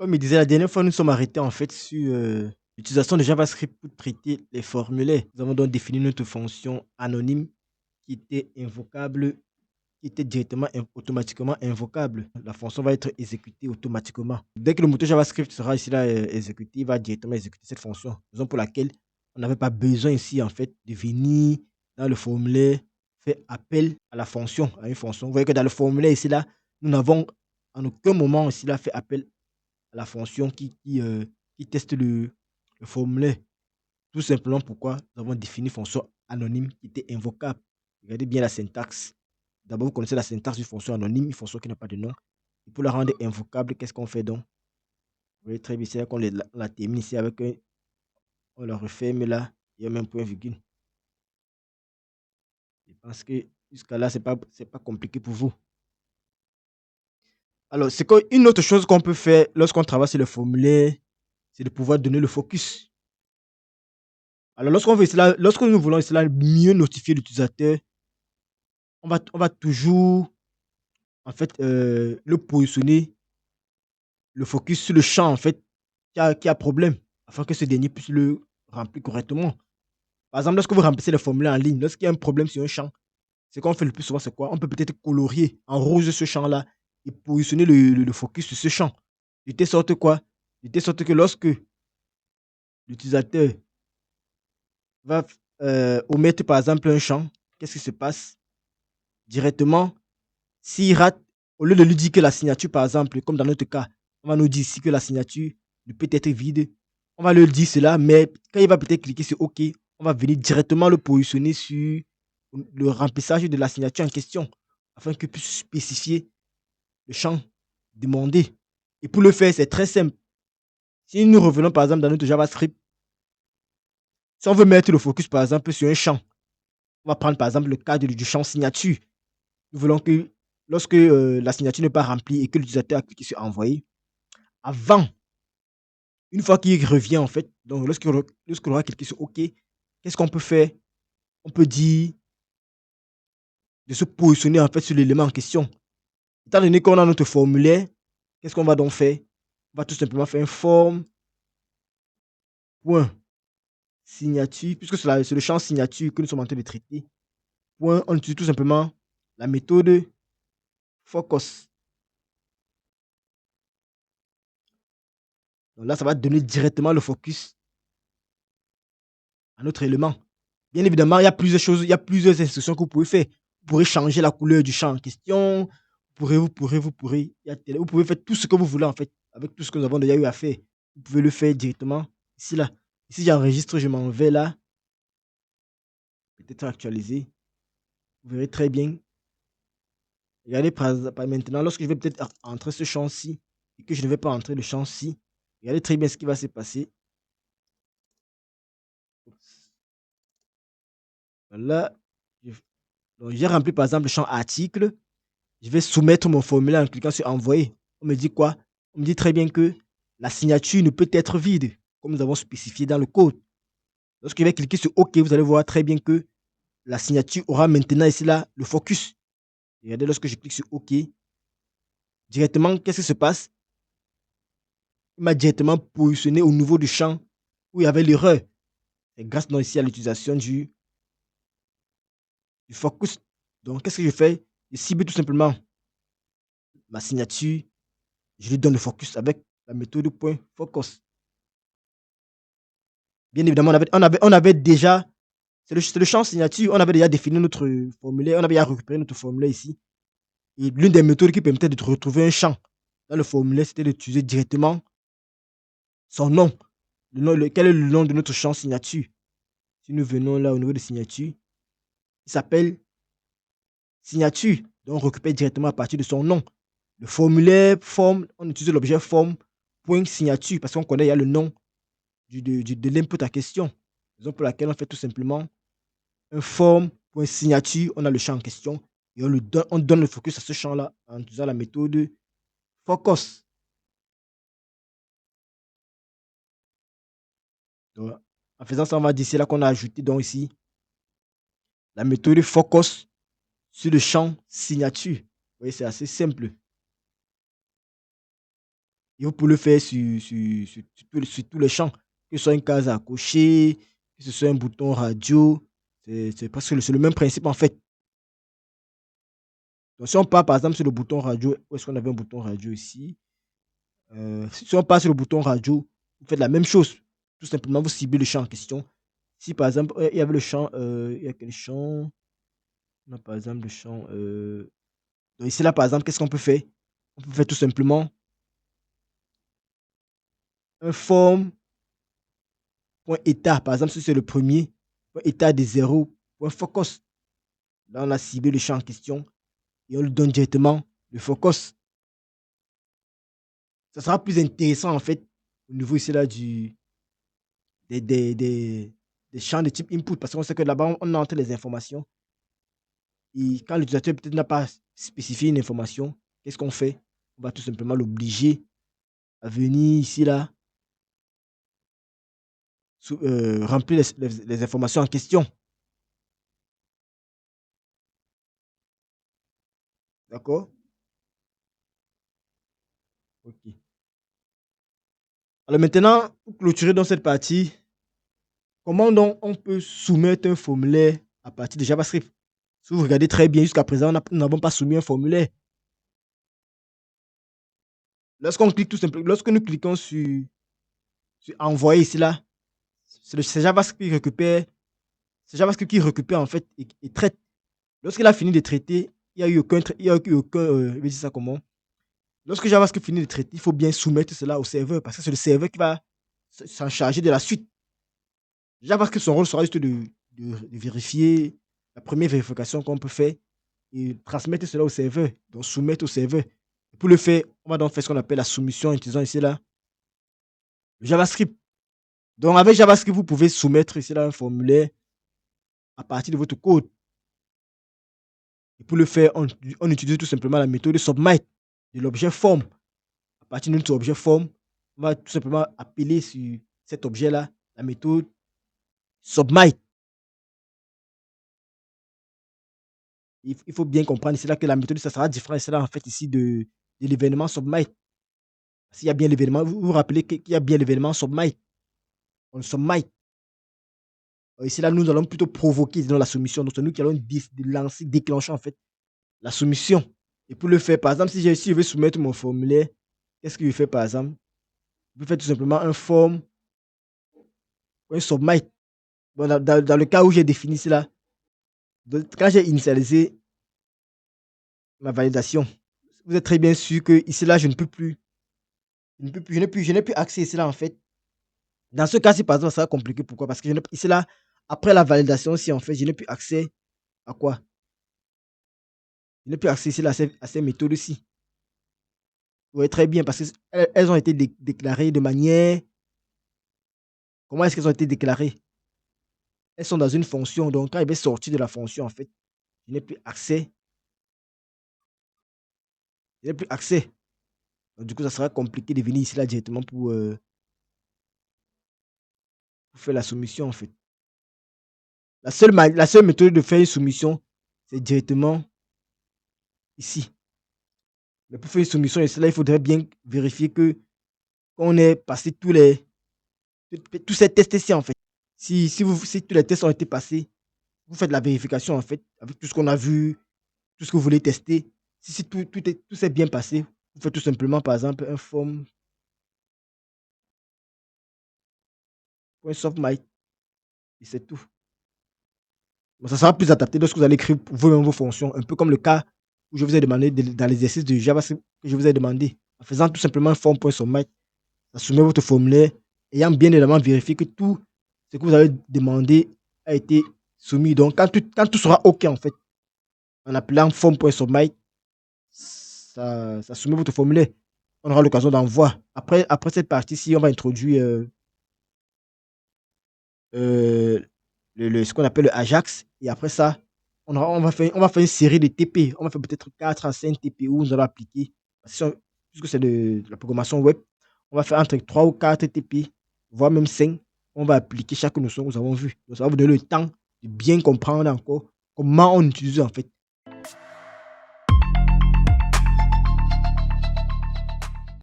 Comme il disait la dernière fois, nous sommes arrêtés en fait sur l'utilisation de JavaScript pour traiter les formulaires. Nous avons donc défini notre fonction anonyme qui était invocable, qui était directement automatiquement invocable. La fonction va être exécutée automatiquement. Dès que le moteur JavaScript sera ici là exécuté, il va directement exécuter cette fonction. Raison pour laquelle on n'avait pas besoin ici en fait de venir dans le formulaire faire appel à la fonction, à une fonction. Vous voyez que dans le formulaire ici là, nous n'avons en aucun moment ici là fait appel à la fonction qui teste le formulaire. Tout simplement pourquoi nous avons défini une fonction anonyme qui était invocable. Regardez bien la syntaxe. D'abord, vous connaissez la syntaxe d'une fonction anonyme, une fonction qui n'a pas de nom. Et pour la rendre invocable, qu'est-ce qu'on fait donc? Vous voyez très bien, c'est là qu'on la termine ici avec un, on la referme là, et on met un point virgule. Je pense que jusqu'à là, c'est pas compliqué pour vous. Alors, c'est une autre chose qu'on peut faire lorsqu'on travaille sur le formulaire, c'est de pouvoir donner le focus. Alors, lorsque nous voulons cela mieux notifier l'utilisateur, on va toujours, en fait, le positionner, le focus sur le champ, en fait, qui a problème, afin que ce dernier puisse le remplir correctement. Par exemple, lorsque vous remplissez le formulaire en ligne, lorsqu'il y a un problème sur un champ, ce qu'on fait le plus souvent, c'est quoi? On peut peut-être colorier en rouge ce champ-là et positionner le focus sur ce champ. De telle sorte quoi? De telle sorte que lorsque l'utilisateur va omettre, par exemple, un champ, qu'est-ce qui se passe? Directement, s'il rate, au lieu de lui dire que la signature, par exemple, comme dans notre cas, on va nous dire ici que la signature ne peut être vide. On va lui dire cela, mais quand il va peut-être cliquer sur OK, on va venir directement le positionner sur le remplissage de la signature en question, afin qu'il puisse spécifier le champ demandé. Et pour le faire, c'est très simple. Si nous revenons par exemple dans notre JavaScript, si on veut mettre le focus par exemple sur un champ, on va prendre par exemple le cas du champ signature. Nous voulons que lorsque la signature n'est pas remplie et que l'utilisateur a cliqué sur envoyer, avant, une fois qu'il revient en fait, donc lorsqu'il aura cliqué sur OK, qu'est-ce qu'on peut faire? On peut dire de se positionner en fait sur l'élément en question. Étant donné qu'on a notre formulaire, qu'est-ce qu'on va donc faire? On va tout simplement faire un form point signature, puisque c'est le champ signature que nous sommes en train de traiter. Point, on utilise tout simplement la méthode focus. Donc là, ça va donner directement le focus à notre élément. Bien évidemment, il y a plusieurs choses, il y a plusieurs instructions que vous pouvez faire. Vous pourrez changer la couleur du champ en question. Vous pouvez faire tout ce que vous voulez en fait, avec tout ce que nous avons déjà eu à faire. Vous pouvez le faire directement ici, là. Ici, j'enregistre, je m'en vais là. Peut-être actualiser. Vous verrez très bien. Regardez maintenant, lorsque je vais peut-être entrer ce champ-ci et que je ne vais pas entrer le champ-ci, regardez très bien ce qui va se passer. Là, j'ai rempli par exemple le champ article. Je vais soumettre mon formulaire en cliquant sur envoyer. On me dit quoi? On me dit très bien que la signature ne peut être vide, comme nous avons spécifié dans le code. Lorsque je vais cliquer sur OK, vous allez voir très bien que la signature aura maintenant ici là le focus. Regardez, lorsque je clique sur OK, directement, qu'est-ce qui se passe? Il m'a directement positionné au niveau du champ où il y avait l'erreur. C'est grâce donc ici à l'utilisation du focus. Donc, qu'est-ce que je fais? Je cible tout simplement ma signature. Je lui donne le focus avec la méthode point focus. Bien évidemment, on avait déjà, c'est le champ signature, on avait déjà défini notre formulaire, on avait déjà récupéré notre formulaire ici. Et l'une des méthodes qui permettait de retrouver un champ dans le formulaire, c'était d'utiliser directement son nom. Quel est le nom de notre champ signature? Si nous venons là au niveau de signature, il s'appelle signature. Donc, on récupère directement à partir de son nom. Le formulaire forme, on utilise l'objet form.signature parce qu'on connaît, il y a le nom de l'input à question. Raison pour laquelle on fait tout simplement un form.signature, on a le champ en question et on donne le focus à ce champ-là en utilisant la méthode focus. Donc, en faisant ça, on va dire c'est là qu'on a ajouté donc ici la méthode focus sur le champ signature. Vous voyez, c'est assez simple. Et vous pouvez le faire sur tous les champs, que ce soit une case à cocher, que ce soit un bouton radio. C'est parce que c'est le même principe en fait. Donc, si on part par exemple sur le bouton radio, où est-ce qu'on avait un bouton radio ici? Si on passe sur le bouton radio, vous faites la même chose. Tout simplement, vous ciblez le champ en question. Si par exemple, il y avait le champ, il y a quel champ? On a par exemple le champ. Donc ici, là, par exemple, qu'est-ce qu'on peut faire? On peut faire tout simplement un form.état. Par exemple, si c'est le premier, point état de 0, point focus. Là, on a ciblé le champ en question et on lui donne directement le focus. Ça sera plus intéressant en fait au niveau ici là des, des, des, des champs de type input parce qu'on sait que là-bas, on entre les informations. Et quand l'utilisateur peut-être n'a pas spécifié une information, qu'est-ce qu'on fait? On va tout simplement l'obliger à venir ici là, remplir les informations en question. D'accord? Ok. Alors maintenant, pour clôturer dans cette partie, comment donc on peut soumettre un formulaire à partir de JavaScript? Si vous regardez très bien, jusqu'à présent, nous n'avons pas soumis un formulaire. Lorsqu'on clique tout simplement, lorsque nous cliquons sur envoyer ici là, c'est JavaScript qui récupère, c'est JavaScript qui récupère en fait et traite. Lorsqu'il a fini de traiter, il n'y a eu aucun, je vais dire ça comment? Lorsque JavaScript finit de traiter, il faut bien soumettre cela au serveur parce que c'est le serveur qui va s'en charger de la suite. JavaScript, son rôle sera juste de vérifier la première vérification qu'on peut faire et transmettre cela au serveur, donc soumettre au serveur. Et pour le faire, on va donc faire ce qu'on appelle la soumission en utilisant ici là le JavaScript. Donc avec JavaScript, vous pouvez soumettre ici là un formulaire à partir de votre code. Et pour le faire, on utilise tout simplement la méthode submit de l'objet form. À partir de notre objet form, on va tout simplement appeler sur cet objet-là la méthode submit. Il faut bien comprendre ici là que la méthode, ça sera différent ici là, en fait, ici de l'événement submit. S'il y a bien l'événement, vous vous rappelez qu'il y a bien l'événement submit. On submit. Ici là, nous allons plutôt provoquer dans la soumission. Donc, c'est nous qui allons lancer, déclencher en fait la soumission. Et pour le faire, par exemple, si je veux soumettre mon formulaire, qu'est-ce que je fais par exemple? Je fais tout simplement un form ou un submit. Bon, dans le cas où j'ai défini cela, quand j'ai initialisé ma validation, vous êtes très bien sûr que ici là, je ne peux plus, je n'ai plus accès ici là en fait. Dans ce cas-ci, par exemple, ça va compliqué. Pourquoi? Parce que ici là, après la validation, si en fait, je n'ai plus accès à quoi? Je n'ai plus accès ici là, à ces méthodes-ci. Vous voyez très bien, parce qu'elles ont été déclarées de manière. Comment est-ce qu'elles ont été déclarées? Elles sont dans une fonction. Donc, quand il va sortir de la fonction, en fait, je n'ai plus accès. Je n'ai plus accès. Donc, du coup, ça sera compliqué de venir ici là directement pour faire la soumission, en fait. La seule méthode de faire une soumission, c'est directement ici. Mais pour faire une soumission, ici, là, il faudrait bien vérifier que qu'on ait passé tous ces tests ici, en fait. Si tous les tests ont été passés, vous faites la vérification, en fait, avec tout ce qu'on a vu, tout ce que vous voulez tester. Si tout s'est bien passé, vous faites tout simplement, par exemple, un form.softMite et c'est tout. Bon, ça sera plus adapté lorsque vous allez écrire vous-même vos fonctions, un peu comme le cas où je vous ai demandé dans l'exercice de JavaScript que je vous ai demandé. En faisant tout simplement un form.softMite, ça soumet votre formulaire, ayant bien évidemment vérifié que tout ce que vous avez demandé a été soumis. Donc, quand tout sera OK, en fait, en appelant form.softMite, ça soumet votre formulaire. On aura l'occasion d'en voir. Après cette partie-ci, on va introduire euh, ce qu'on appelle le Ajax. Et après ça, on va faire une série de TP. On va faire peut-être 4 à 5 TP où nous allons appliquer. Puisque c'est de la programmation web, on va faire entre 3 ou 4 TP, voire même 5. On va appliquer chaque notion que nous avons vue. Donc, ça va vous donner le temps de bien comprendre encore comment on utilise en fait